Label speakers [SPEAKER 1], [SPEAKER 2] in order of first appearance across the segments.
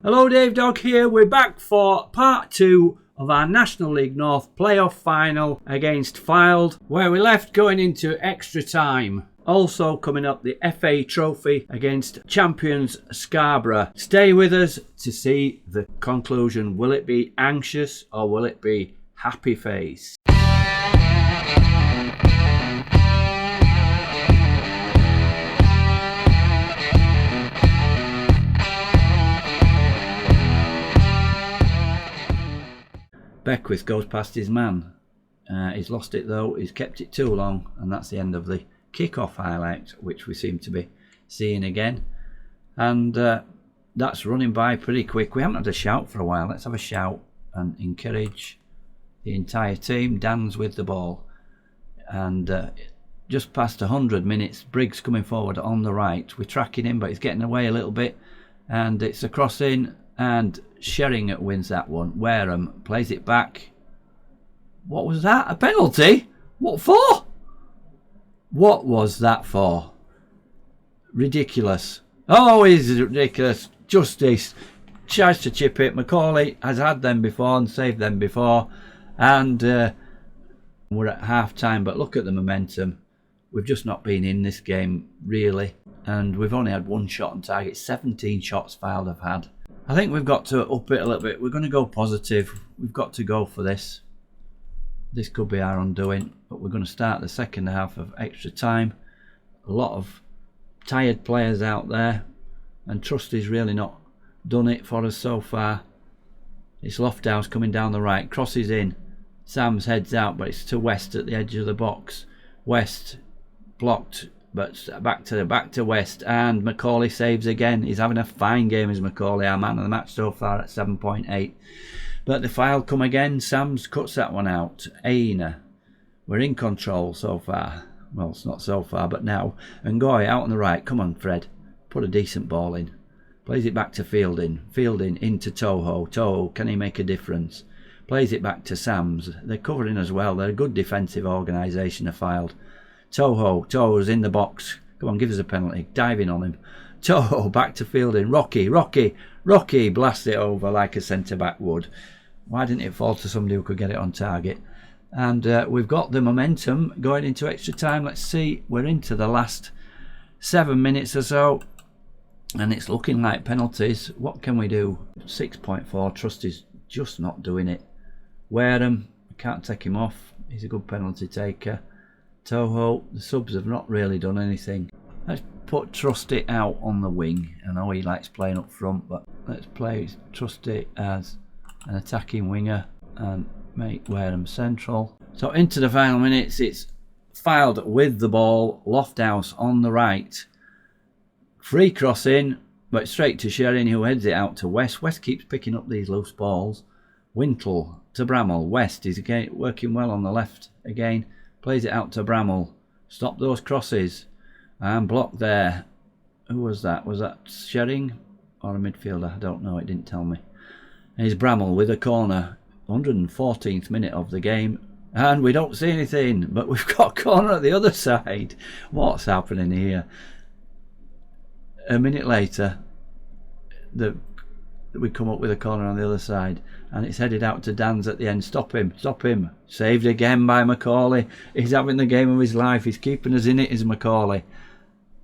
[SPEAKER 1] Hello, Dave Dog here. We're back for part 2 of our National League North playoff final against Fylde, where we left going into extra time. Also coming up, the FA Trophy against champions Scarborough. Stay with us to see the conclusion. Will it be anxious or will it be happy face? Beckwith goes past his man. He's lost it though, he's kept it too long, and that's the end of the kick-off highlight, which we seem to be seeing again. And that's running by pretty quick. We haven't had a shout for a while. Let's have a shout and encourage the entire team. Dan's with the ball. And just past 100 minutes, Briggs coming forward on the right. We're tracking him, but he's getting away a little bit. And it's a cross-in, and Shering wins that one. Wareham plays it back. What was that? A penalty? What for? What was that for? Ridiculous. Oh, it's ridiculous. Justice tries to chip it. Macaulay has had them before and saved them before. And we're at half time, but look at the momentum. We've just not been in this game, really. And we've only had one shot on target. 17 shots Fylde have had. I think we've got to up it a little bit. We're going to go positive. We've got to go for this. This could be our undoing, but we're going to start the second half of extra time. A lot of tired players out there, and Trusty's really not done it for us so far. It's Lofthouse coming down the right, crosses in. Sam's heads out, but it's to West at the edge of the box. West blocked, but back to West, and Macaulay saves again. He's having a fine game as Macaulay, our man of the match so far at 7.8. But the Fylde come again. Sams cuts that one out. Aina, we're in control so far. Well, it's not so far, but now. And Goy out on the right. Come on, Fred. Put a decent ball in. Plays it back to Fielding. Fielding into Toho. Toho, can he make a difference? Plays it back to Sams. They're covering as well. They're a good defensive organisation, of Fylde. Toho's in the box. Come on, give us a penalty. Diving on him. Toho back to Fielding. Rocky blasts it over like a centre-back would. Why didn't it fall to somebody who could get it on target? And we've got the momentum going into extra time. Let's see. We're into the last 7 minutes or so. And it's looking like penalties. What can we do? 6.4. Trusty's just not doing it. Wareham, we can't take him off. He's a good penalty taker. Toho, the subs have not really done anything. Let's put Trusty out on the wing. I know he likes playing up front, but let's play Trusty as an attacking winger and make Wareham central. So into the final minutes, it's Fylde with the ball. Lofthouse on the right. Free cross in, but straight to Shering, who heads it out to West. West keeps picking up these loose balls. Wintle to Bramall. West is again working well on the left again. Plays it out to Bramall. Stop those crosses. And blocked there. Who was that? Was that Shering or a midfielder? I don't know. It didn't tell me. Here's Bramall with a corner. 114th minute of the game. And we don't see anything. But we've got a corner at the other side. What's happening here? A minute later, we come up with a corner on the other side, and it's headed out to Dan's at the end. Stop him. Saved again by Macaulay. He's having the game of his life. He's keeping us in it, is Macaulay,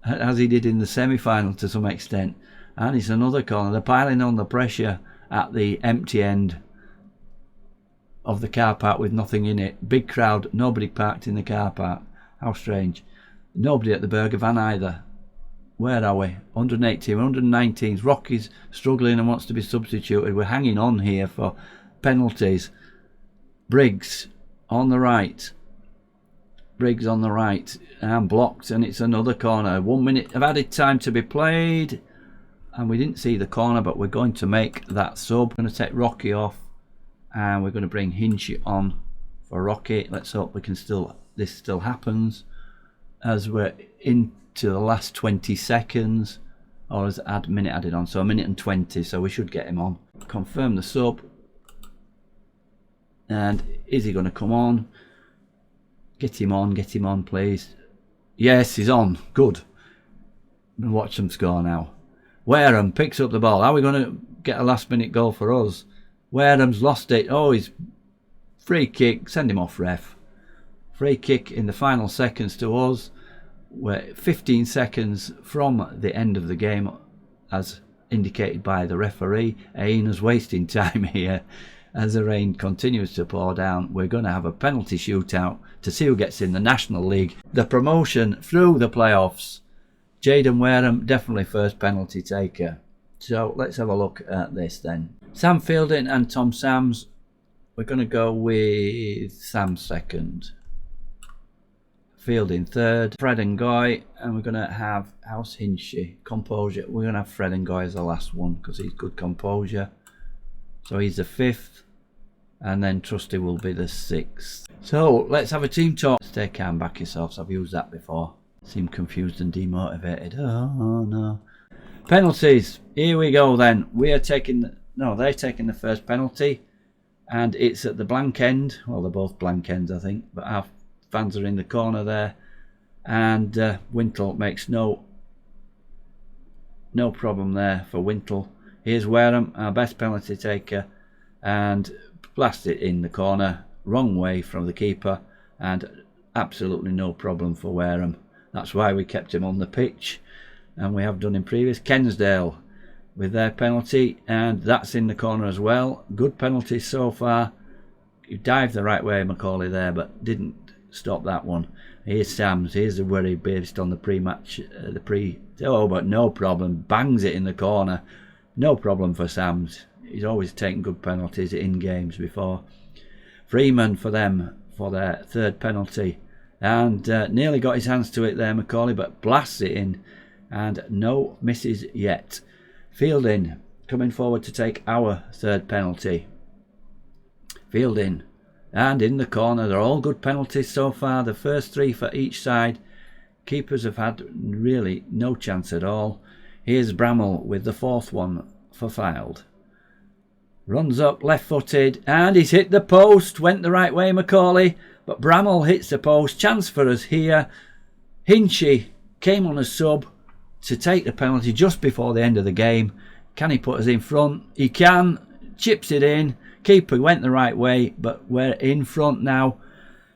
[SPEAKER 1] as he did in the semi-final to some extent. And it's another corner. They're piling on the pressure at the empty end of the car park with nothing in it. Big crowd, nobody parked in the car park. How strange. Nobody at the Burger Van either. Where are we? 118, 119. Rocky's struggling and wants to be substituted. We're hanging on here for penalties. Briggs on the right. And blocked, and it's another corner. 1 minute of added time to be played. And we didn't see the corner, but we're going to make that sub. We're going to take Rocky off, and we're going to bring Hinchy on for Rocky. Let's hope this still happens as we're into the last 20 seconds, or is a minute added on, so a minute and 20, so we should get him on. Confirm the sub, and is he going to come on? Get him on please. Yes, he's on. Good. And watch them score now. Wareham picks up the ball. How are we going to get a last minute goal for us? Wareham's lost it. Oh, he's free kick. Send him off, ref. Free kick in the final seconds to us. We're 15 seconds from the end of the game, as indicated by the referee. Aina's wasting time here as the rain continues to pour down. We're going to have a penalty shootout to see who gets in the National League. The promotion through the playoffs. Jaden Wareham, definitely first penalty taker. So let's have a look at this then. Sam Fielding and Tom Sams. We're going to go with Sam second. Fielding third. Fred and Goy. And we're going to have House Hinchy. Composure. We're going to have Fred and Goy as the last one because he's good composure. So he's the fifth. And then Trusty will be the sixth. So let's have a team talk. Stay calm, back yourselves. I've used that before. Seem confused and demotivated. Oh no. Penalties. Here we go then. We are taking... No, they're taking the first penalty. And it's at the blank end. Well, they're both blank ends, I think. But our fans are in the corner there. And Wintle makes no problem there for Wintle. Here's Wareham, our best penalty taker. And blast it in the corner. Wrong way from the keeper. And absolutely no problem for Wareham. That's why we kept him on the pitch, and we have done in previous. Kensdale with their penalty, and that's in the corner as well. Good penalty so far. You dived the right way, Macaulay, there, but didn't stop that one. Here's Sams. Here's the worry based on the pre-match, but no problem. Bangs it in the corner. No problem for Sams. He's always taken good penalties in games before. Freeman for them for their third penalty. And nearly got his hands to it there, Macaulay, but blasts it in. And no misses yet. Fielding coming forward to take our third penalty. Fielding. And in the corner. They're all good penalties so far. The first three for each side. Keepers have had really no chance at all. Here's Bramall with the fourth one for Fylde. Runs up left-footed. And he's hit the post. Went the right way, Macaulay. But Bramall hits the post. Chance for us here. Hinchy came on a sub to take the penalty just before the end of the game. Can he put us in front? He can. Chips it in. Keeper went the right way, but we're in front now.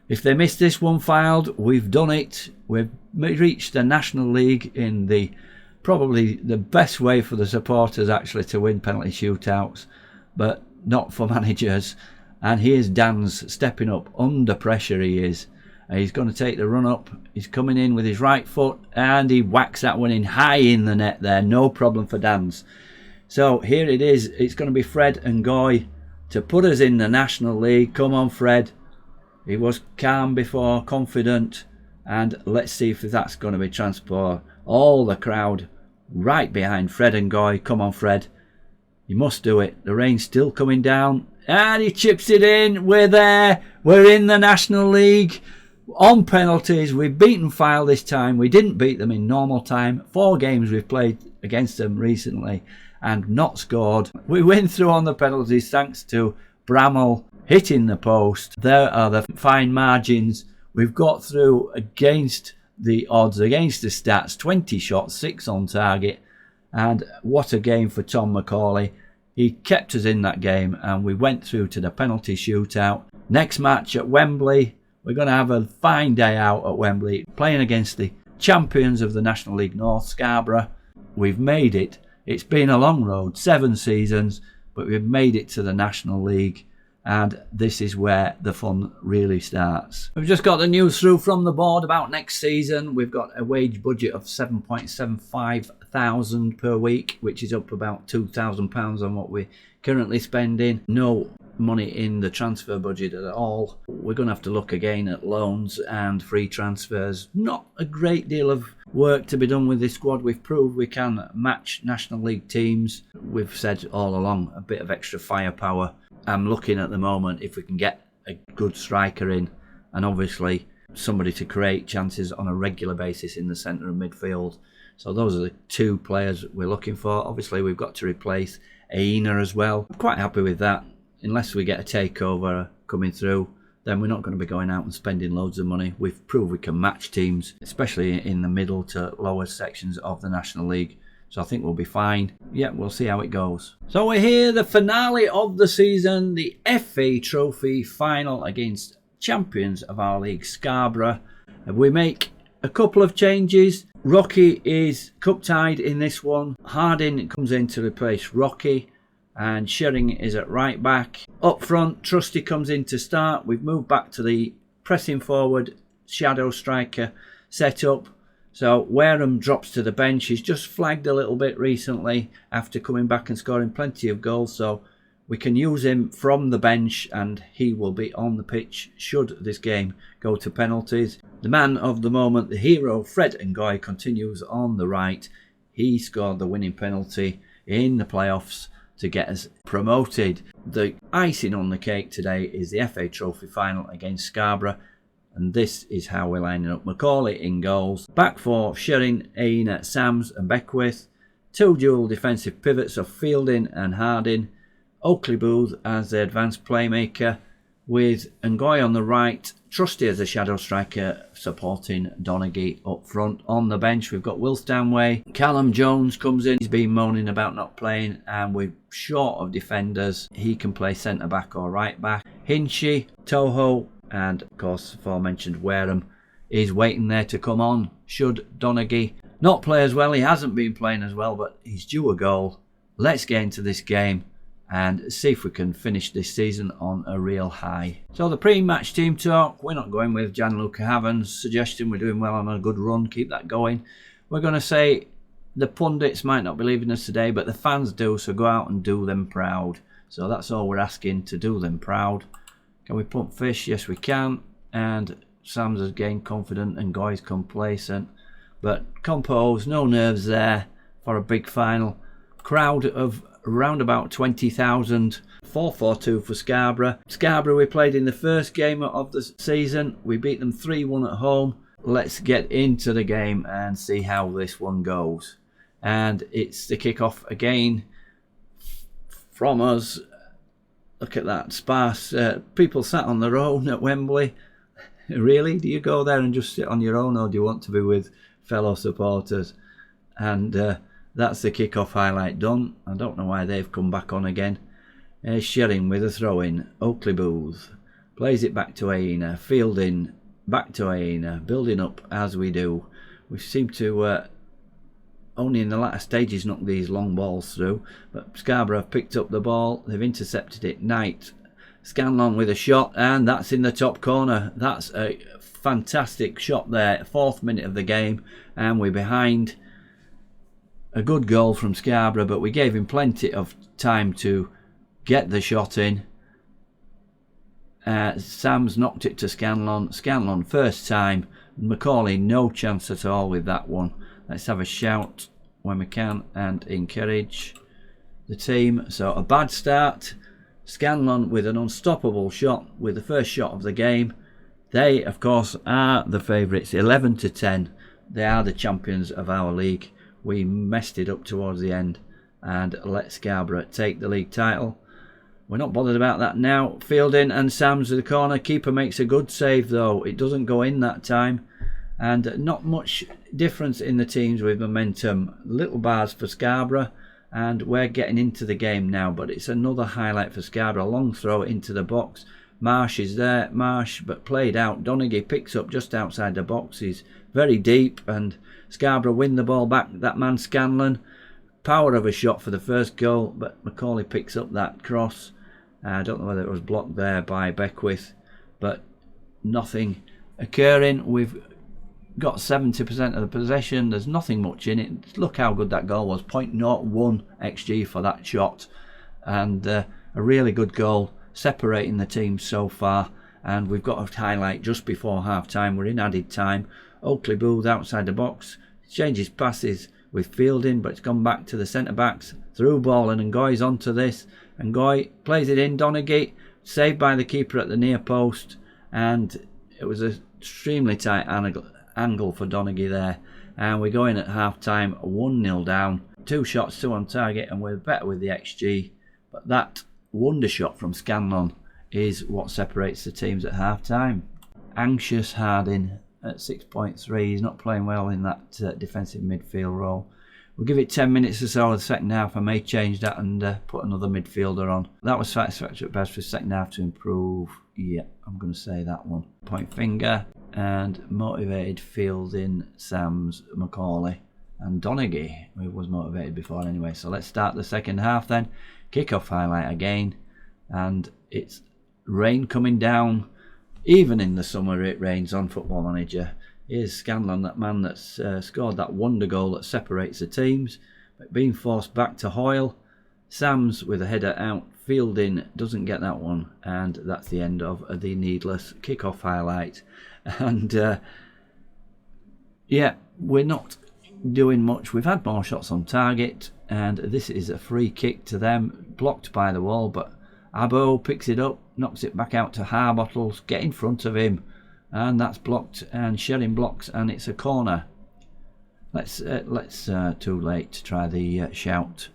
[SPEAKER 1] If they miss this one, Fylde, we've done it. We've reached the National League in the probably the best way for the supporters actually to win penalty shootouts, but not for managers. And here's Dan's stepping up under pressure. He is. He's going to take the run up. He's coming in with his right foot and he whacks that one in high in the net there. No problem for Dan's. So here it is. It's going to be Fred and Goy to put us in the National League. Come on, Fred. He was calm before, confident. And let's see if that's going to be transferred. All the crowd right behind Fred and Goy. Come on, Fred. You must do it. The rain's still coming down. And he chips it in. We're there. We're in the National League. On penalties. We've beaten Fylde this time. We didn't beat them in normal time. 4 games we've played against them recently and not scored. We win through on the penalties thanks to Bramall hitting the post. There are the fine margins. We've got through against the odds, against the stats. 20 shots, 6 on target. And what a game for Tom Macaulay. He kept us in that game and we went through to the penalty shootout. Next match at Wembley. We're going to have a fine day out at Wembley. Playing against the champions of the National League North, Scarborough. We've made it. It's been a long road, 7 seasons. But we've made it to the National League. And this is where the fun really starts. We've just got the news through from the board about next season. We've got a wage budget of £7.75 thousand per week, which is up about £2,000 on what we're currently spending. No money in the transfer budget at all. We're going to have to look again at loans and free transfers. Not a great deal of work to be done with this squad. We've proved we can match National League teams. We've said all along a bit of extra firepower. I'm looking at the moment if we can get a good striker in and obviously somebody to create chances on a regular basis in the centre of midfield. So those are the 2 players we're looking for. Obviously we've got to replace Aina as well. I'm quite happy with that. Unless we get a takeover coming through, then we're not going to be going out and spending loads of money. We've proved we can match teams, especially in the middle to lower sections of the National League. So I think we'll be fine. Yeah, we'll see how it goes. So we're here, the finale of the season, the FA Trophy final against champions of our league, Scarborough. We make a couple of changes. Rocky is cup-tied in this one. Harding comes in to replace Rocky. And Shering is at right back. Up front, Trusty comes in to start. We've moved back to the pressing forward shadow striker setup. So Wareham drops to the bench. He's just flagged a little bit recently after coming back and scoring plenty of goals. So we can use him from the bench and he will be on the pitch should this game go to penalties. The man of the moment, the hero, Fred Ngoy, continues on the right. He scored the winning penalty in the playoffs to get us promoted. The icing on the cake today is the FA Trophy final against Scarborough. And this is how we're lining up. Macaulay in goals. Back four, Shering, Aina, Sams and Beckwith. Two dual defensive pivots of Fielding and Harding. Oakley Booth as the advanced playmaker, with Ngoy on the right. Trusty as a shadow striker supporting Donaghy up front. On the bench we've got Will Stanway. Callum Jones comes in. He's been moaning about not playing and we're short of defenders. He can play centre back or right back. Hinchy, Toho and of course aforementioned Wareham is waiting there to come on should Donaghy not play as well. He hasn't been playing as well, but he's due a goal. Let's get into this game and see if we can finish this season on a real high. So the pre-match team talk, we're not going with Gianluca Haven's suggestion. We're doing well on a good run, keep that going. We're going to say the pundits might not believe in us today, but the fans do, so go out and do them proud. So that's all we're asking, to do them proud. Can we pump fish? Yes we can. And Sam's has gained confident and Goy's complacent. But composed, no nerves there for a big final. Crowd of around about 20,000. 4-4-2 for Scarborough. Scarborough we played in the first game of the season. We beat them 3-1 at home. Let's get into the game and see how this one goes. And it's the kick-off again from us. Look at that, sparse people sat on their own at Wembley. Really? Do you go there and just sit on your own, or do you want to be with fellow supporters? And that's the kick-off highlight done. I don't know why they've come back on again. Shering with a throw-in. Oakley Booth plays it back to Aina. Fielding back to Aina. Building up as we do. We seem to only in the latter stages knock these long balls through. But Scarborough have picked up the ball. They've intercepted it. Knight. Scanlon with a shot, and that's in the top corner. That's a fantastic shot there. 4th minute of the game, and we're behind. A good goal from Scarborough, but we gave him plenty of time to get the shot in. Sam's knocked it to Scanlon. Scanlon first time. Macaulay no chance at all with that one. Let's have a shout when we can and encourage the team. So a bad start. Scanlon with an unstoppable shot with the first shot of the game. They of course are the favourites, 11-10. They are the champions of our league. We messed it up towards the end and let Scarborough take the league title. We're not bothered about that now. Fielding and Sam's to the corner. Keeper makes a good save though. It doesn't go in that time. And not much difference in the teams with momentum. Little bars for Scarborough. And we're getting into the game now. But it's another highlight for Scarborough. Long throw into the box. Marsh is there. Marsh, but played out. Donaghy picks up just outside the box. He's very deep. And Scarborough win the ball back. That man Scanlon. Power of a shot for the first goal. But Macaulay picks up that cross. I don't know whether it was blocked there by Beckwith. But nothing occurring. We've got 70% of the possession. There's nothing much in it. Look how good that goal was. 0.01 XG for that shot. And a really good goal separating the team so far. And we've got a highlight just before half time. We're in added time. Oakley Booth outside the box. Changes passes with Fielding, but it's gone back to the centre backs. Through ball and Ngoy's onto this. Ngoy plays it in. Donaghy saved by the keeper at the near post. And it was an extremely tight angle for Donaghy there. And we're going at half time 1-0 down. 2 shots, 2 on target, and we're better with the XG. But that wonder shot from Scanlon is what separates the teams at half time. Anxious Harding at 6.3. He's not playing well in that defensive midfield role. We'll give it 10 minutes or so of the second half. I may change that and put another midfielder on. That was satisfactory at best for the second half to improve. Yeah, I'm going to say that one. Point finger and motivated fielding Sams, Macaulay and Donaghy, who was motivated before anyway. So let's start the second half then. Kick-off highlight again. And it's rain coming down. Even in the summer it rains on Football Manager. Here's Scanlon, that man that's scored that wonder goal that separates the teams. But being forced back to Hoyle. Sams with a header out. Fielding doesn't get that one. And that's the end of the needless kick-off highlight. And yeah, we're not doing much. We've had more shots on target. And this is a free kick to them. Blocked by the wall. But Abo picks it up. Knocks it back out to Harbottles. Get in front of him. And that's blocked, and Shering blocks, and it's a corner. Let's too late to try the shout,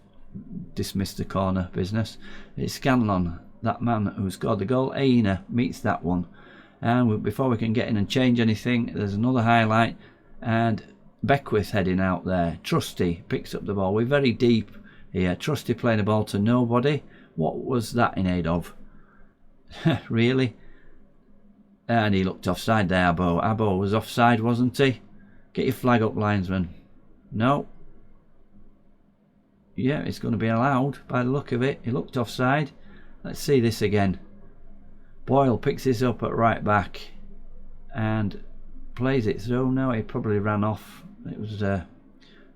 [SPEAKER 1] dismiss the corner business. It's Scanlon, that man who scored the goal. Aina meets that one, and before we can get in and change anything, there's another highlight, and Beckwith heading out there. Trusty picks up the ball. We're very deep here. Trusty playing the ball to nobody. What was that in aid of? Really? And he looked offside there, Abo. Abo was offside, wasn't he? Get your flag up, linesman. No. Yeah, it's going to be allowed by the look of it. He looked offside. Let's see this again. Boyle picks this up at right back and plays it through. No, he probably ran off. It was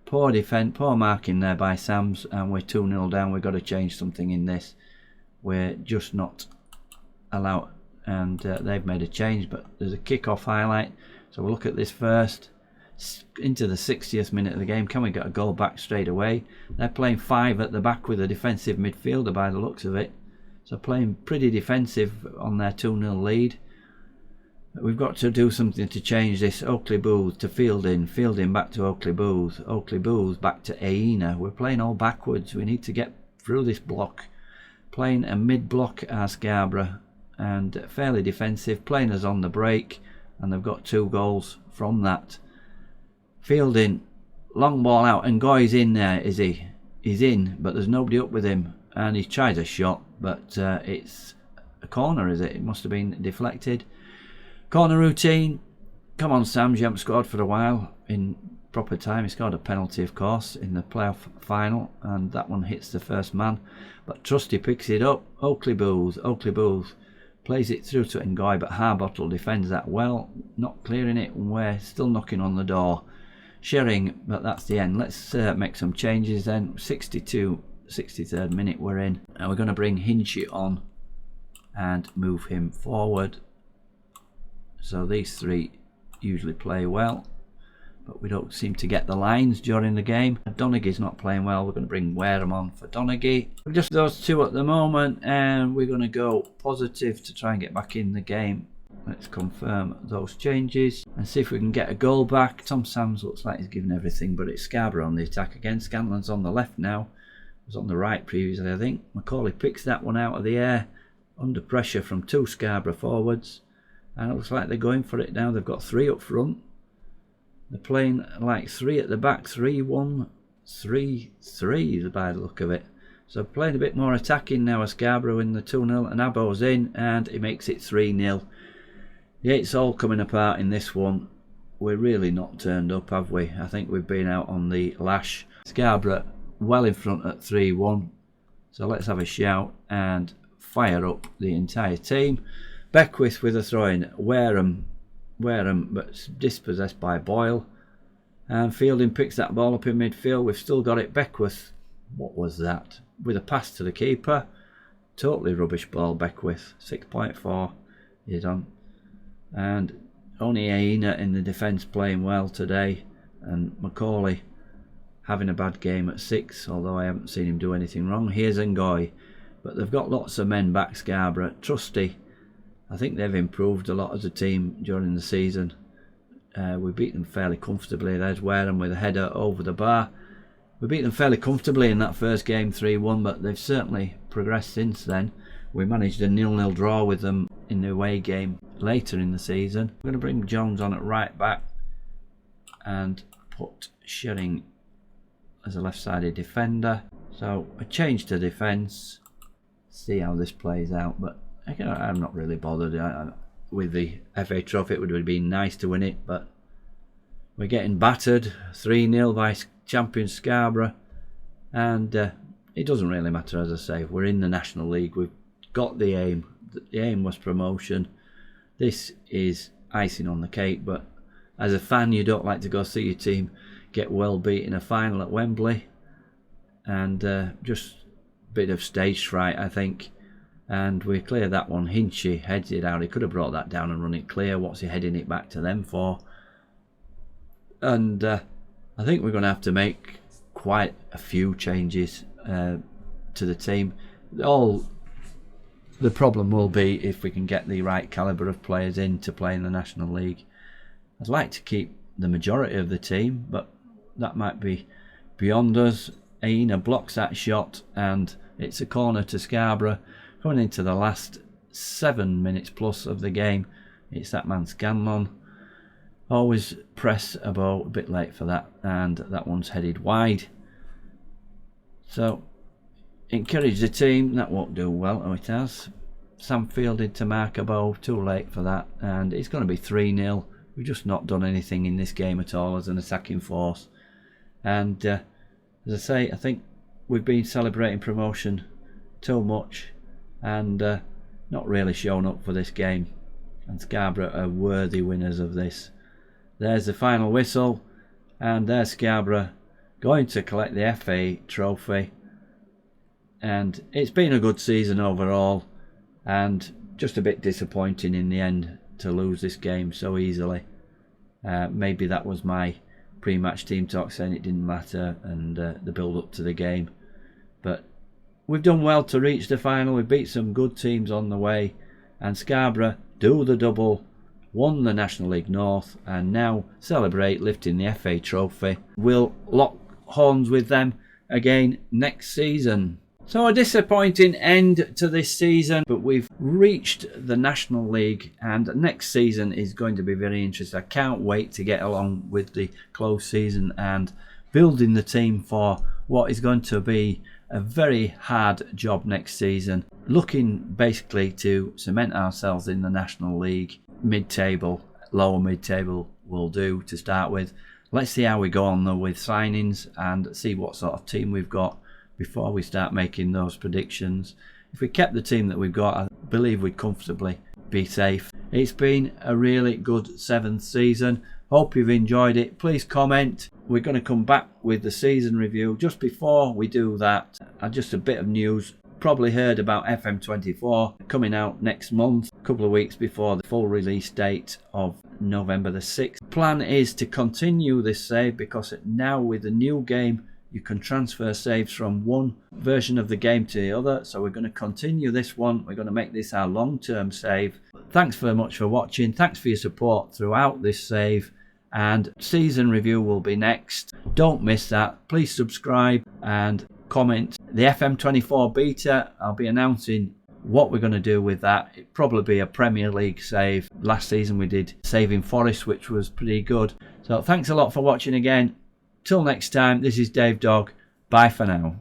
[SPEAKER 1] poor defence, poor marking there by Sams, and we're 2-0 down. We've got to change something in this. We're just not allowed. And they've made a change, but there's a kick-off highlight. So we'll look at this first. Into the 60th minute of the game. Can we get a goal back straight away? They're playing 5 at the back with a defensive midfielder by the looks of it. So playing pretty defensive on their 2-0 lead. We've got to do something to change this. Oakley Booth to Fielding. Fielding back to Oakley Booth. Oakley Booth back to Aina. We're playing all backwards. We need to get through this block. Playing a mid-block as Scarborough. And fairly defensive, playing us on the break, and they've got 2 goals from that. Fielding, long ball out, and Goy's in there, is he? He's in, but there's nobody up with him, and he tries a shot, but it's a corner, is it? It must have been deflected. Corner routine. Come on, Sams, you haven't scored for a while in proper time. He scored a penalty, of course, in the playoff final, and that one hits the first man. But Trusty picks it up. Oakley Booth plays it through to Ngoy, but Harbottle defends that well, not clearing it, and we're still knocking on the door. Shering, but that's the end. Let's make some changes then. 63rd minute we're in, and we're going to bring Hinchy on and move him forward. So these 3 usually play well, but we don't seem to get the lines during the game. Donaghy's not playing well. We're going to bring Wareham on for Donaghy. Just those 2 at the moment, and we're going to go positive to try and get back in the game. Let's confirm those changes and see if we can get a goal back. Tom Sams looks like he's given everything, but it's Scarborough on the attack again. Scanlon's on the left now. It was on the right previously, I think. Macaulay picks that one out of the air under pressure from 2 Scarborough forwards, and it looks like they're going for it now. They've got 3 up front. They're playing like 3 at the back, 3-1, 3-3 by the look of it. So playing a bit more attacking now as Scarborough in the 2-0, and Abo's in, and he makes it 3-0. Yeah, it's all coming apart in this one. We're really not turned up, have we? I think we've been out on the lash. Scarborough well in front at 3-1. So let's have a shout and fire up the entire team. Beckwith with a throw-in. Wareham, but dispossessed by Boyle, and Fielding picks that ball up in midfield. We've still got it. Beckwith, what was that? With a pass to the keeper. Totally rubbish ball, Beckwith. 6.4 is on, and only Aina in the defence playing well today, and Macaulay having a bad game at 6, although I haven't seen him do anything wrong. Here's Ngoy, but they've got lots of men back. Scarborough, Trusty, I think they've improved a lot as a team during the season. We beat them fairly comfortably. There's Wareham with a header over the bar. We beat them fairly comfortably in that first game, 3-1, but they've certainly progressed since then. We managed a 0-0 draw with them in the away game later in the season. We're going to bring Jones on at right back and put Shering as a left-sided defender. So a change to defence. See how this plays out, but again, I'm not really bothered. With the FA Trophy, it would have been nice to win it, but we're getting battered 3-0 by champion Scarborough, and it doesn't really matter. As I say, we're in the National League. We've got the aim. The aim was promotion. This is icing on the cake, but as a fan, you don't like to go see your team get well beat in a final at Wembley, and just a bit of stage fright, I think. And we clear that one. Hinchy heads it out. He could have brought that down and run it clear. What's he heading it back to them for? And I think we're going to have to make quite a few changes to the team. The problem will be if we can get the right calibre of players in to play in the National League. I'd like to keep the majority of the team, but that might be beyond us. Aina blocks that shot, and it's a corner to Scarborough. Going into the last 7 minutes plus of the game, it's that man Scanlon. Always press a bit late for that, and that one's headed wide. So encourage the team. That won't do well. Oh, it has. Sam fielded to mark a ball, too late for that, and it's going to be 3-0. We've just not done anything in this game at all as an attacking force. And as I say, I think we've been celebrating promotion too much and not really shown up for this game. And Scarborough are worthy winners of this. There's the final whistle, and there's Scarborough going to collect the FA Trophy. And it's been a good season overall, and just a bit disappointing in the end to lose this game so easily. Maybe that was my pre-match team talk saying it didn't matter, and the build up to the game. But we've done well to reach the final. We beat some good teams on the way, and Scarborough do the double, won the National League North, and now celebrate lifting the FA Trophy. We'll lock horns with them again next season. So a disappointing end to this season, but we've reached the National League, and next season is going to be very interesting. I can't wait to get along with the close season and building the team for what is going to be a very hard job next season. Looking basically to cement ourselves in the National League. Mid-table, lower mid-table will do to start with. Let's see how we go on though with signings and see what sort of team we've got before we start making those predictions. If we kept the team that we've got, I believe we'd comfortably be safe. It's been a really good 7th season. Hope you've enjoyed it. Please comment. We're going to come back with the season review. Just before we do that, just a bit of news. Probably heard about FM24 coming out next month, a couple of weeks before the full release date of November the 6th. Plan is to continue this save because now with the new game you can transfer saves from one version of the game to the other. So we're going to continue this one. We're going to make this our long-term save. Thanks very much for watching. Thanks for your support throughout this save. And season review will be next. Don't miss that. Please subscribe and comment. The FM24 beta, I'll be announcing what we're going to do with that. It'll probably be a Premier League save. Last season we did Saving Forest, which was pretty good. So thanks a lot for watching again. Till next time, this is Dave Dog. Bye for now.